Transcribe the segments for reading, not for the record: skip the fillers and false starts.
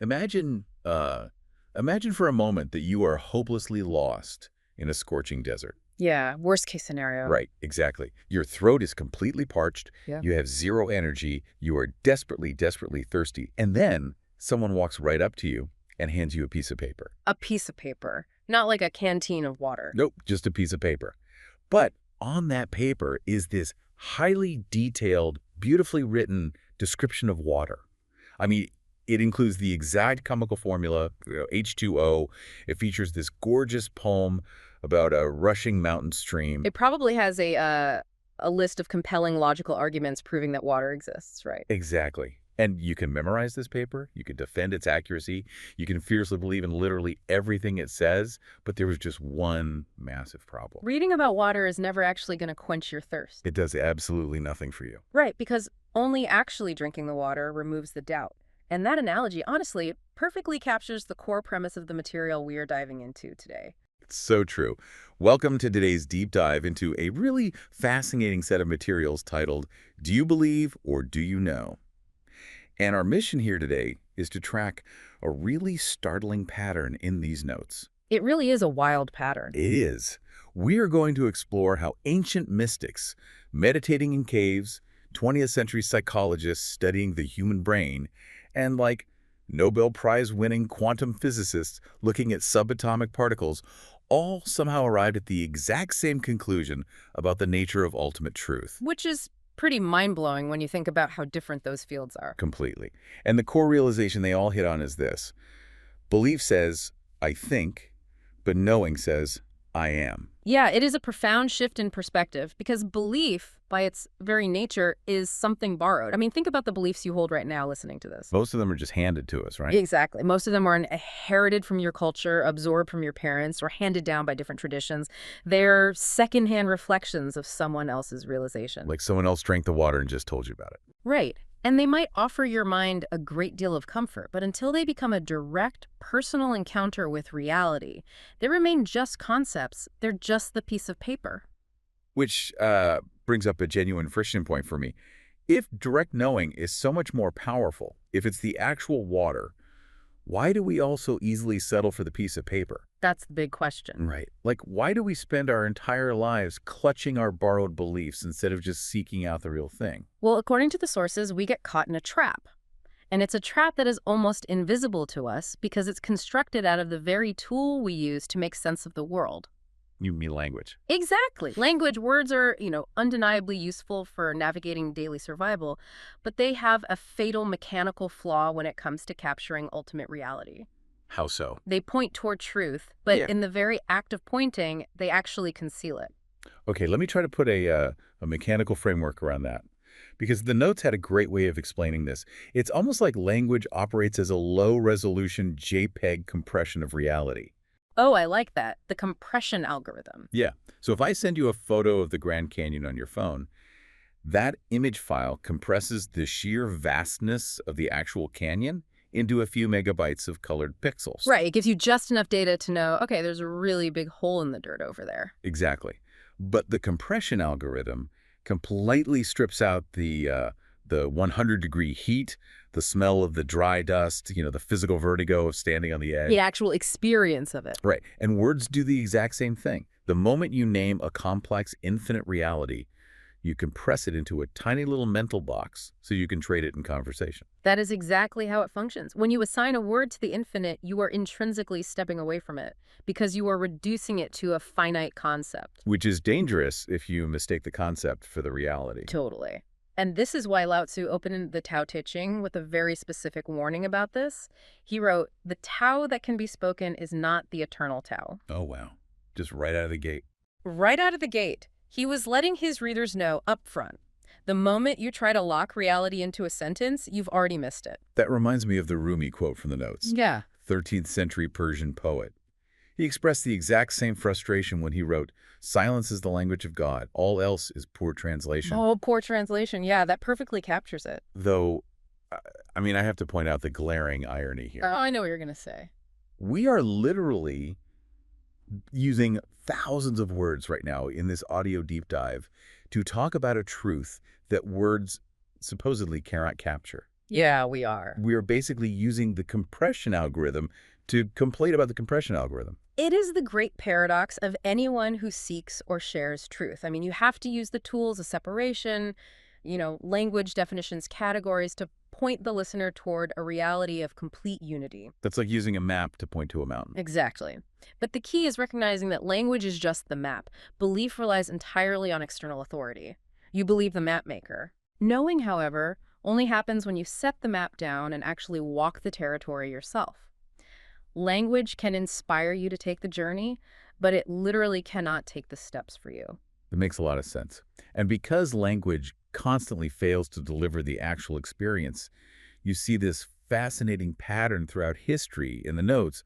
Imagine, imagine for a moment that you are hopelessly lost in a scorching desert. Yeah, worst case scenario. Right, exactly. Your throat is completely parched, Yeah. you have zero energy, you are desperately, desperately thirsty, and then someone walks right up to you and hands you a piece of paper. A piece of paper, not like a canteen of water. Nope, just a piece of paper. But on that paper is this highly detailed, beautifully written description of water. I mean, it includes the exact chemical formula, H2O. It features this gorgeous poem about a rushing mountain stream. It probably has a list of compelling logical arguments proving that water exists, right? Exactly. And you can memorize this paper, you can defend its accuracy, you can fiercely believe in literally everything it says, but there was just one massive problem. Reading about water is never actually going to quench your thirst. It does absolutely nothing for you. Right, because only actually drinking the water removes the doubt. And that analogy, honestly, perfectly captures the core premise of the material we are diving into today. It's so true. Welcome to today's deep dive into a really fascinating set of materials titled, Do You Believe or Do You Know? And our mission here today is to track a really startling pattern in these notes. It really is a wild pattern. It is. We are going to explore how ancient mystics, meditating in caves, 20th century psychologists studying the human brain, and Nobel Prize-winning quantum physicists looking at subatomic particles all somehow arrived at the exact same conclusion about the nature of ultimate truth. Which is pretty mind-blowing when you think about how different those fields are. Completely. And the core realization they all hit on is this. Belief says, I think, but knowing says, I am. Yeah, it is a profound shift in perspective because belief, by its very nature, is something borrowed. I mean, think about the beliefs you hold right now listening to this. Most of them are just handed to us, right? Exactly. Most of them are inherited from your culture, absorbed from your parents, or handed down by different traditions. They're secondhand reflections of someone else's realization. Like someone else drank the water and just told you about it. Right. And they might offer your mind a great deal of comfort, but until they become a direct, personal encounter with reality, they remain just concepts. They're just the piece of paper. Which brings up a genuine friction point for me. If direct knowing is so much more powerful, if it's the actual water, why do we also easily settle for the piece of paper? That's the big question. Right. Why do we spend our entire lives clutching our borrowed beliefs instead of just seeking out the real thing? Well, according to the sources, we get caught in a trap. And it's a trap that is almost invisible to us because it's constructed out of the very tool we use to make sense of the world. You mean language. Exactly. Language, words are, undeniably useful for navigating daily survival, but they have a fatal mechanical flaw when it comes to capturing ultimate reality. How so? They point toward truth, but Yeah. in the very act of pointing, they actually conceal it. Okay, let me try to put a mechanical framework around that. Because the notes had a great way of explaining this. It's almost like language operates as a low-resolution JPEG compression of reality. Oh, I like that. The compression algorithm. Yeah. So if I send you a photo of the Grand Canyon on your phone, that image file compresses the sheer vastness of the actual canyon into a few megabytes of colored pixels. Right. It gives you just enough data to know, okay, there's a really big hole in the dirt over there. Exactly. But the compression algorithm completely strips out the 100-degree heat, the smell of the dry dust, the physical vertigo of standing on the edge. The actual experience of it. Right. And words do the exact same thing. The moment you name a complex, infinite reality, you compress it into a tiny little mental box so you can trade it in conversation. That is exactly how it functions. When you assign a word to the infinite, you are intrinsically stepping away from it because you are reducing it to a finite concept. Which is dangerous if you mistake the concept for the reality. Totally. And this is why Lao Tzu opened the Tao Te Ching with a very specific warning about this. He wrote, "The Tao that can be spoken is not the eternal Tao." Oh, wow. Just right out of the gate. Right out of the gate, he was letting his readers know up front. The moment you try to lock reality into a sentence, you've already missed it. That reminds me of the Rumi quote from the notes. Yeah. 13th century Persian poet. He expressed the exact same frustration when he wrote, "Silence is the language of God. All else is poor translation." Oh, poor translation. Yeah, that perfectly captures it. Though, I have to point out the glaring irony here. Oh, I know what you're going to say. We are literally using thousands of words right now in this audio deep dive to talk about a truth that words supposedly cannot capture. Yeah, we are. We are basically using the compression algorithm to complain about the compression algorithm. It is the great paradox of anyone who seeks or shares truth. I mean, you have to use the tools of separation, language, definitions, categories to point the listener toward a reality of complete unity. That's like using a map to point to a mountain. Exactly. But the key is recognizing that language is just the map. Belief relies entirely on external authority. You believe the map maker. Knowing, however, only happens when you set the map down and actually walk the territory yourself. Language can inspire you to take the journey, but it literally cannot take the steps for you. It makes a lot of sense. And because language constantly fails to deliver the actual experience, you see this fascinating pattern throughout history in the notes.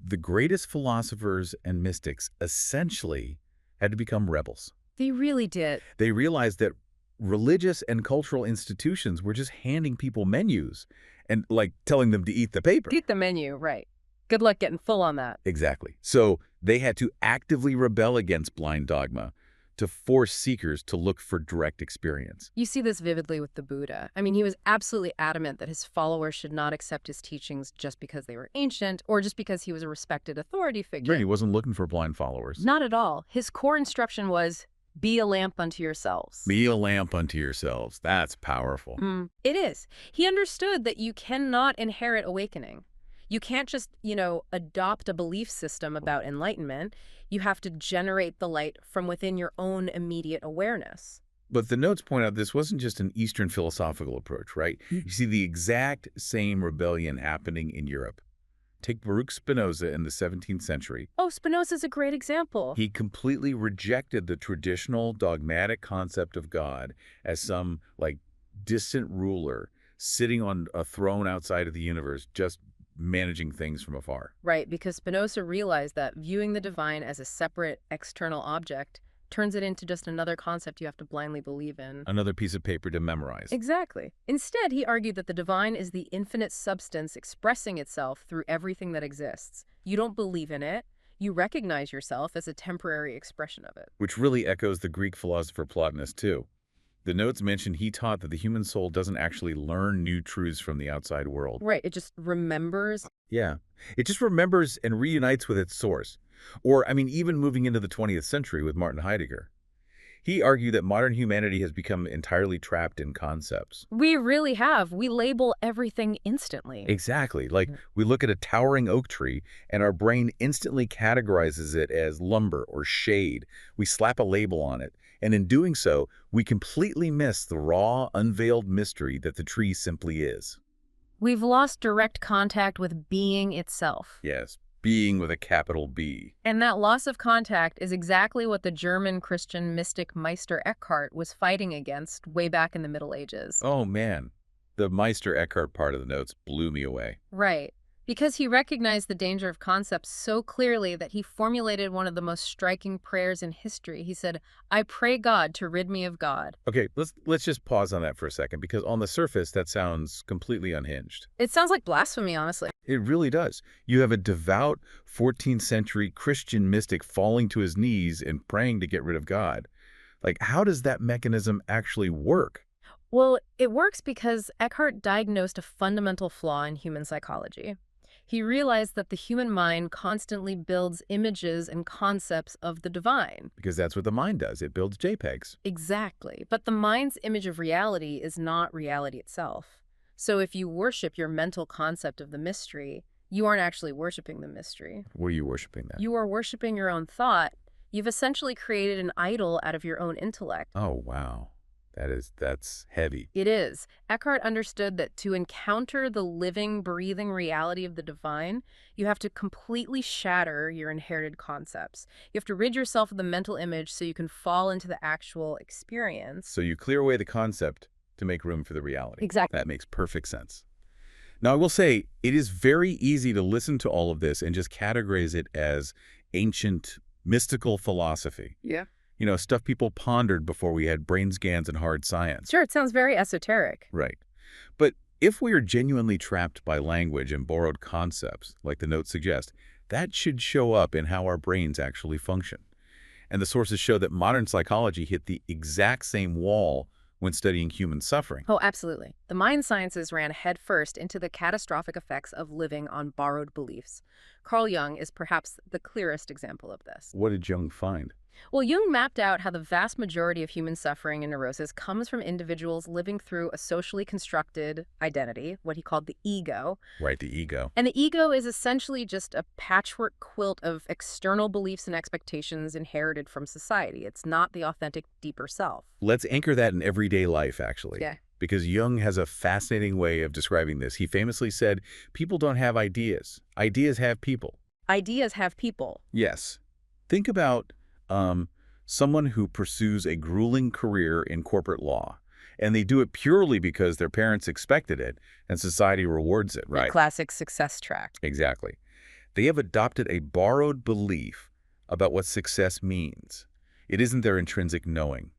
The greatest philosophers and mystics essentially had to become rebels. They really did. They realized that religious and cultural institutions were just handing people menus and like telling them to eat the paper. Eat the menu, right. Good luck getting full on that. Exactly. So they had to actively rebel against blind dogma to force seekers to look for direct experience. You see this vividly with the Buddha. I mean, he was absolutely adamant that his followers should not accept his teachings just because they were ancient or just because he was a respected authority figure. Right, he wasn't looking for blind followers. Not at all. His core instruction was, be a lamp unto yourselves. Be a lamp unto yourselves. That's powerful. It is. He understood that you cannot inherit awakening. You can't just, adopt a belief system about enlightenment. You have to generate the light from within your own immediate awareness. But the notes point out this wasn't just an Eastern philosophical approach, right? You see the exact same rebellion happening in Europe. Take Baruch Spinoza in the 17th century. Oh, Spinoza's a great example. He completely rejected the traditional dogmatic concept of God as some, distant ruler sitting on a throne outside of the universe, just managing things from afar. Right, because Spinoza realized that viewing the divine as a separate external object turns it into just another concept you have to blindly believe in. Another piece of paper to memorize. Exactly. Instead, he argued that the divine is the infinite substance expressing itself through everything that exists. You don't believe in it. You recognize yourself as a temporary expression of it. Which really echoes the Greek philosopher Plotinus, too. The notes mention he taught that the human soul doesn't actually learn new truths from the outside world. Right, it just remembers. Yeah. It just remembers and reunites with its source. Or, even moving into the 20th century with Martin Heidegger. He argued that modern humanity has become entirely trapped in concepts. We really have. We label everything instantly. Exactly. We look at a towering oak tree and our brain instantly categorizes it as lumber or shade. We slap a label on it. And in doing so, we completely miss the raw, unveiled mystery that the tree simply is. We've lost direct contact with being itself. Yes, being with a capital B. And that loss of contact is exactly what the German Christian mystic Meister Eckhart was fighting against way back in the Middle Ages. Oh, man. The Meister Eckhart part of the notes blew me away. Right. Because he recognized the danger of concepts so clearly that he formulated one of the most striking prayers in history. He said, I pray God to rid me of God. Okay, let's just pause on that for a second, because on the surface, that sounds completely unhinged. It sounds like blasphemy, honestly. It really does. You have a devout 14th century Christian mystic falling to his knees and praying to get rid of God. How does that mechanism actually work? Well, it works because Eckhart diagnosed a fundamental flaw in human psychology. He realized that the human mind constantly builds images and concepts of the divine. Because that's what the mind does. It builds JPEGs. Exactly. But the mind's image of reality is not reality itself. So if you worship your mental concept of the mystery, you aren't actually worshiping the mystery. What are you worshiping then? You are worshiping your own thought. You've essentially created an idol out of your own intellect. Oh, wow. That's heavy. It is. Eckhart understood that to encounter the living, breathing reality of the divine, you have to completely shatter your inherited concepts. You have to rid yourself of the mental image so you can fall into the actual experience. So you clear away the concept to make room for the reality. Exactly. That makes perfect sense. Now, I will say, it is very easy to listen to all of this and just categorize it as ancient, mystical philosophy. Yeah. Stuff people pondered before we had brain scans and hard science. Sure, it sounds very esoteric. Right. But if we are genuinely trapped by language and borrowed concepts, like the notes suggest, that should show up in how our brains actually function. And the sources show that modern psychology hit the exact same wall when studying human suffering. Oh, absolutely. The mind sciences ran headfirst into the catastrophic effects of living on borrowed beliefs. Carl Jung is perhaps the clearest example of this. What did Jung find? Well, Jung mapped out how the vast majority of human suffering and neurosis comes from individuals living through a socially constructed identity, what he called the ego. Right, the ego. And the ego is essentially just a patchwork quilt of external beliefs and expectations inherited from society. It's not the authentic, deeper self. Let's anchor that in everyday life, actually. Yeah. Because Jung has a fascinating way of describing this. He famously said, people don't have ideas. Ideas have people. Ideas have people. Yes. Think about someone who pursues a grueling career in corporate law, and they do it purely because their parents expected it and society rewards it, The right? classic success track. Exactly. They have adopted a borrowed belief about what success means. It isn't their intrinsic knowing.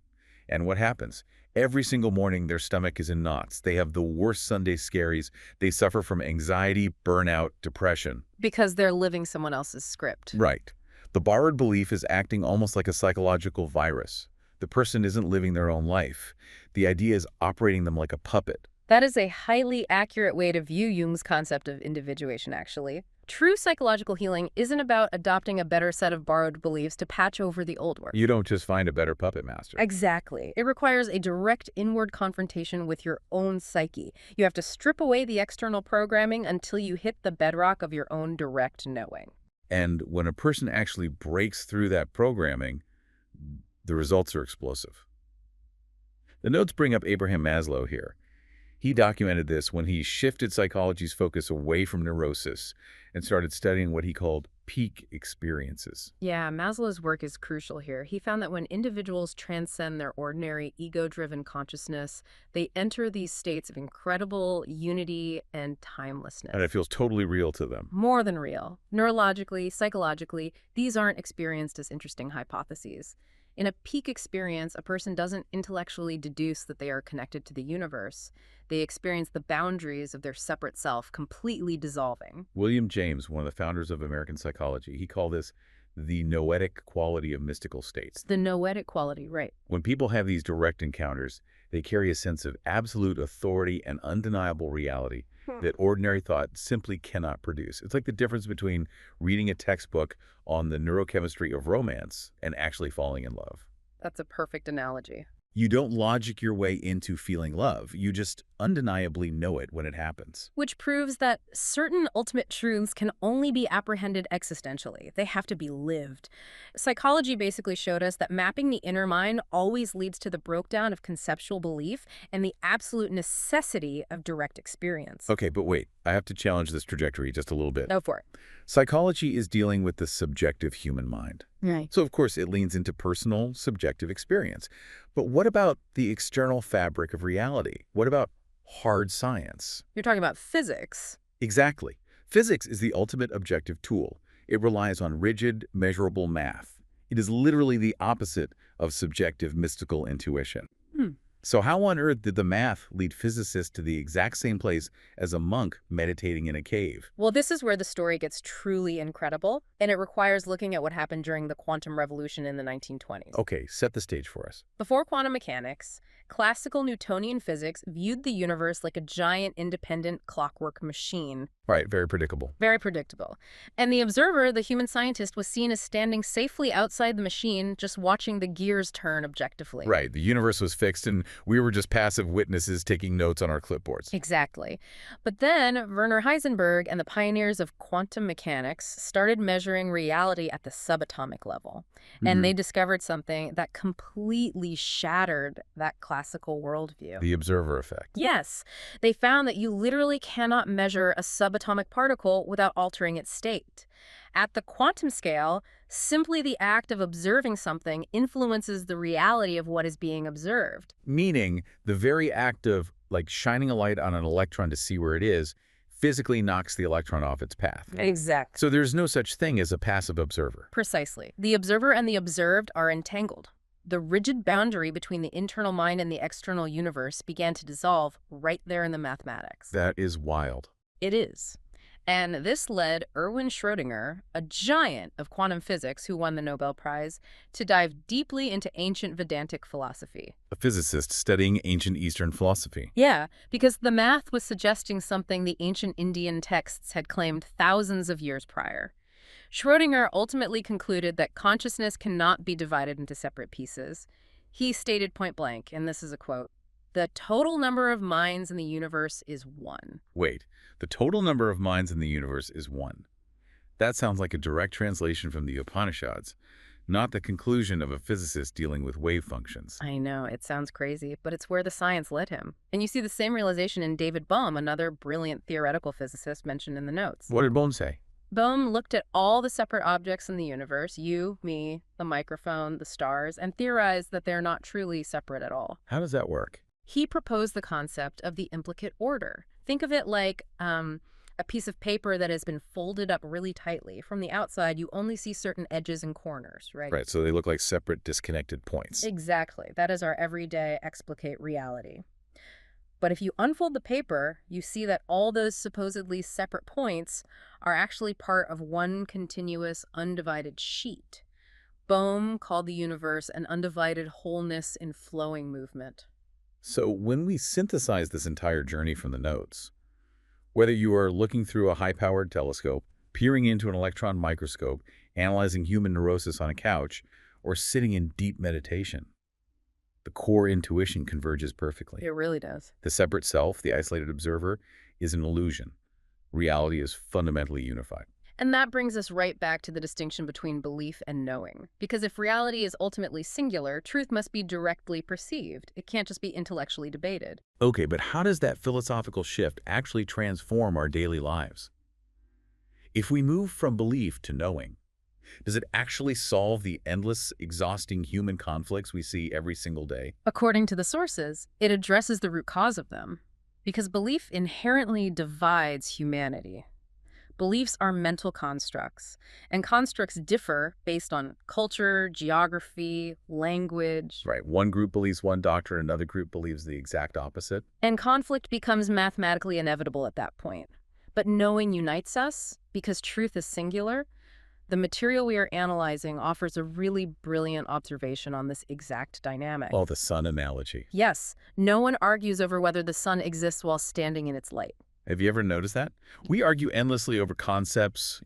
And what happens? Every single morning, their stomach is in knots. They have the worst Sunday scaries. They suffer from anxiety, burnout, depression. Because they're living someone else's script. Right. The borrowed belief is acting almost like a psychological virus. The person isn't living their own life. The idea is operating them like a puppet. That is a highly accurate way to view Jung's concept of individuation, actually. True psychological healing isn't about adopting a better set of borrowed beliefs to patch over the old ones. You don't just find a better puppet master. Exactly. It requires a direct inward confrontation with your own psyche. You have to strip away the external programming until you hit the bedrock of your own direct knowing. And when a person actually breaks through that programming, the results are explosive. The notes bring up Abraham Maslow here. He documented this when he shifted psychology's focus away from neurosis and started studying what he called peak experiences. Yeah, Maslow's work is crucial here. He found that when individuals transcend their ordinary ego-driven consciousness, they enter these states of incredible unity and timelessness. And it feels totally real to them. More than real. Neurologically, psychologically, these aren't experienced as interesting hypotheses. In a peak experience, a person doesn't intellectually deduce that they are connected to the universe. They experience the boundaries of their separate self completely dissolving. William James, one of the founders of American psychology, he called this the noetic quality of mystical states. The noetic quality, right. When people have these direct encounters, they carry a sense of absolute authority and undeniable reality that ordinary thought simply cannot produce. It's like the difference between reading a textbook on the neurochemistry of romance and actually falling in love. That's a perfect analogy. You don't logic your way into feeling love. You just undeniably know it when it happens. Which proves that certain ultimate truths can only be apprehended existentially. They have to be lived. Psychology basically showed us that mapping the inner mind always leads to the breakdown of conceptual belief and the absolute necessity of direct experience. Okay, but wait. I have to challenge this trajectory just a little bit. Go for it. Psychology is dealing with the subjective human mind. Right. So, of course, it leans into personal, subjective experience. But what about the external fabric of reality? What about hard science? You're talking about physics. Exactly. Physics is the ultimate objective tool. It relies on rigid, measurable math. It is literally the opposite of subjective, mystical intuition. So how on earth did the math lead physicists to the exact same place as a monk meditating in a cave? Well, this is where the story gets truly incredible, and it requires looking at what happened during the quantum revolution in the 1920s. Okay, set the stage for us. Before quantum mechanics, classical Newtonian physics viewed the universe like a giant independent clockwork machine. Right, very predictable. Very predictable. And the observer, the human scientist, was seen as standing safely outside the machine, just watching the gears turn objectively. Right, the universe was fixed and we were just passive witnesses taking notes on our clipboards. Exactly. But then Werner Heisenberg and the pioneers of quantum mechanics started measuring reality at the subatomic level. And they discovered something that completely shattered that classical worldview. The observer effect. Yes. They found that you literally cannot measure a subatomic particle without altering its state. At the quantum scale, simply the act of observing something influences the reality of what is being observed. Meaning, the very act of, like, shining a light on an electron to see where it is physically knocks the electron off its path. Exactly. So there's no such thing as a passive observer. Precisely. The observer and the observed are entangled. The rigid boundary between the internal mind and the external universe began to dissolve right there in the mathematics. That is wild. It is. And this led Erwin Schrödinger, a giant of quantum physics who won the Nobel Prize, to dive deeply into ancient Vedantic philosophy. A physicist studying ancient Eastern philosophy. Yeah, because the math was suggesting something the ancient Indian texts had claimed thousands of years prior. Schrödinger ultimately concluded that consciousness cannot be divided into separate pieces. He stated point blank, and this is a quote, "The total number of minds in the universe is one." Wait, the total number of minds in the universe is one. That sounds like a direct translation from the Upanishads, not the conclusion of a physicist dealing with wave functions. I know, it sounds crazy, but it's where the science led him. And you see the same realization in David Bohm, another brilliant theoretical physicist mentioned in the notes. What did Bohm say? Bohm looked at all the separate objects in the universe, you, me, the microphone, the stars, and theorized that they're not truly separate at all. How does that work? He proposed the concept of the implicate order. Think of it like a piece of paper that has been folded up really tightly. From the outside, you only see certain edges and corners, right? Right, so they look like separate, disconnected points. Exactly. That is our everyday explicate reality. But if you unfold the paper, you see that all those supposedly separate points are actually part of one continuous, undivided sheet. Bohm called the universe an undivided wholeness in flowing movement. So when we synthesize this entire journey from the notes, whether you are looking through a high-powered telescope, peering into an electron microscope, analyzing human neurosis on a couch, or sitting in deep meditation, the core intuition converges perfectly. It really does. The separate self, the isolated observer, is an illusion. Reality is fundamentally unified. And that brings us right back to the distinction between belief and knowing. Because if reality is ultimately singular, truth must be directly perceived. It can't just be intellectually debated. Okay, but how does that philosophical shift actually transform our daily lives? If we move from belief to knowing, does it actually solve the endless, exhausting human conflicts we see every single day? According to the sources, it addresses the root cause of them. Because belief inherently divides humanity. Beliefs are mental constructs, and constructs differ based on culture, geography, language. Right, one group believes one doctrine, another group believes the exact opposite. And conflict becomes mathematically inevitable at that point. But knowing unites us, because truth is singular. The material we are analyzing offers a really brilliant observation on this exact dynamic. Oh, the sun analogy. Yes, no one argues over whether the sun exists while standing in its light. Have you ever noticed that? We argue endlessly over concepts,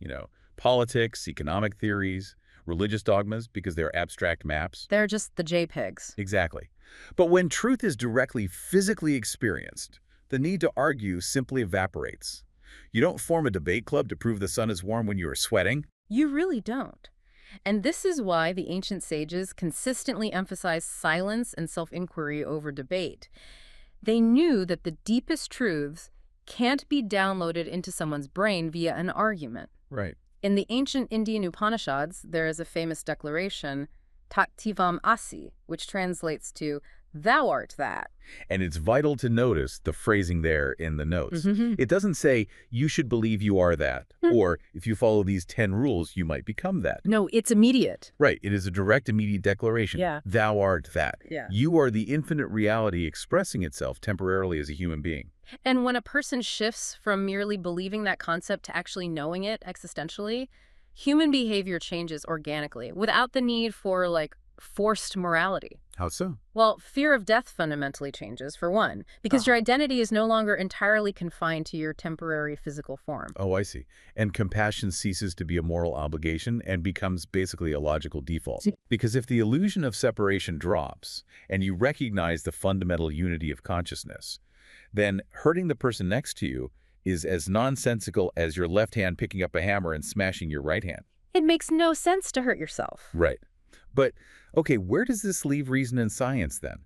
politics, economic theories, religious dogmas, because they're abstract maps. They're just the JPEGs. Exactly. But when truth is directly physically experienced, the need to argue simply evaporates. You don't form a debate club to prove the sun is warm when you are sweating. You really don't. And this is why the ancient sages consistently emphasized silence and self-inquiry over debate. They knew that the deepest truths can't be downloaded into someone's brain via an argument. Right. In the ancient Indian Upanishads, there is a famous declaration, Tattivam Asi, which translates to, "Thou art that." And it's vital to notice the phrasing there in the notes. It doesn't say, you should believe you are that, or if you follow these 10 rules, you might become that. No, it's immediate. Right. It is a direct, immediate declaration. Yeah. Thou art that. Yeah. You are the infinite reality expressing itself temporarily as a human being. And when a person shifts from merely believing that concept to actually knowing it existentially, human behavior changes organically without the need for, forced morality. How so? Well, fear of death fundamentally changes, for one, because your identity is no longer entirely confined to your temporary physical form. Oh, I see. And compassion ceases to be a moral obligation and becomes basically a logical default. Because if the illusion of separation drops and you recognize the fundamental unity of consciousness, then hurting the person next to you is as nonsensical as your left hand picking up a hammer and smashing your right hand. It makes no sense to hurt yourself. Right. But, okay, where does this leave reason and science then?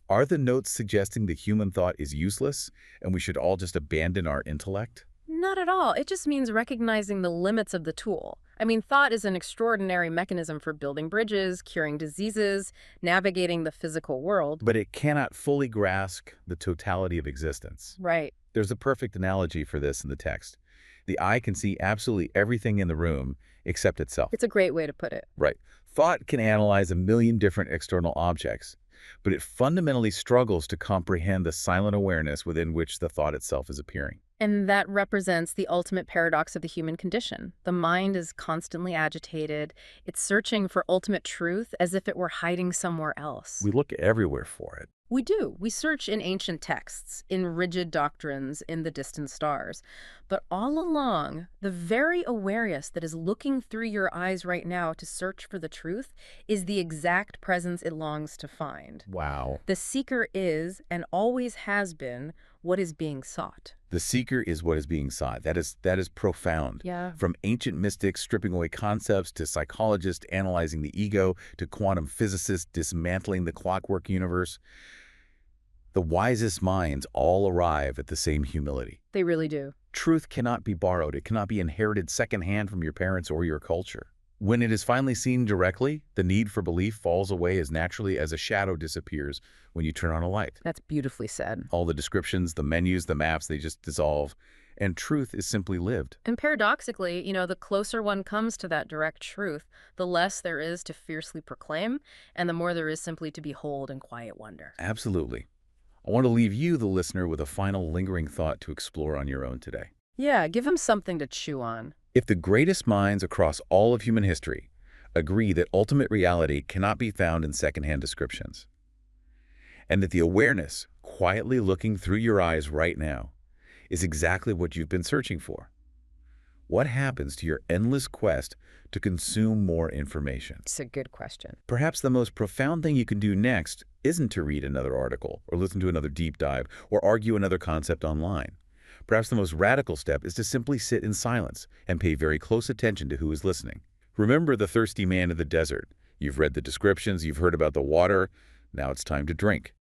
Are the notes suggesting that human thought is useless and we should all just abandon our intellect? Not at all. It just means recognizing the limits of the tool. I mean, thought is an extraordinary mechanism for building bridges, curing diseases, navigating the physical world. But it cannot fully grasp the totality of existence. Right. There's a perfect analogy for this in the text. The eye can see absolutely everything in the room except itself. It's a great way to put it. Right. Thought can analyze a million different external objects, but it fundamentally struggles to comprehend the silent awareness within which the thought itself is appearing. And that represents the ultimate paradox of the human condition. The mind is constantly agitated. It's searching for ultimate truth as if it were hiding somewhere else. We look everywhere for it. We do. We search in ancient texts, in rigid doctrines, in the distant stars. But all along, the very awareness that is looking through your eyes right now to search for the truth is the exact presence it longs to find. Wow. The seeker is, and always has been, what is being sought. The seeker is what is being sought. That is profound. Yeah. From ancient mystics stripping away concepts, to psychologists analyzing the ego, to quantum physicists dismantling the clockwork universe, the wisest minds all arrive at the same humility. They really do. Truth cannot be borrowed. It cannot be inherited secondhand from your parents or your culture. When it is finally seen directly, the need for belief falls away as naturally as a shadow disappears when you turn on a light. That's beautifully said. All the descriptions, the menus, the maps, they just dissolve, and truth is simply lived. And paradoxically, the closer one comes to that direct truth, the less there is to fiercely proclaim, and the more there is simply to behold in quiet wonder. Absolutely. I want to leave you, the listener, with a final lingering thought to explore on your own today. Yeah, give him something to chew on. If the greatest minds across all of human history agree that ultimate reality cannot be found in secondhand descriptions, and that the awareness quietly looking through your eyes right now is exactly what you've been searching for, what happens to your endless quest to consume more information? It's a good question. Perhaps the most profound thing you can do next isn't to read another article or listen to another deep dive or argue another concept online. Perhaps the most radical step is to simply sit in silence and pay very close attention to who is listening. Remember the thirsty man in the desert. You've read the descriptions, you've heard about the water. Now it's time to drink.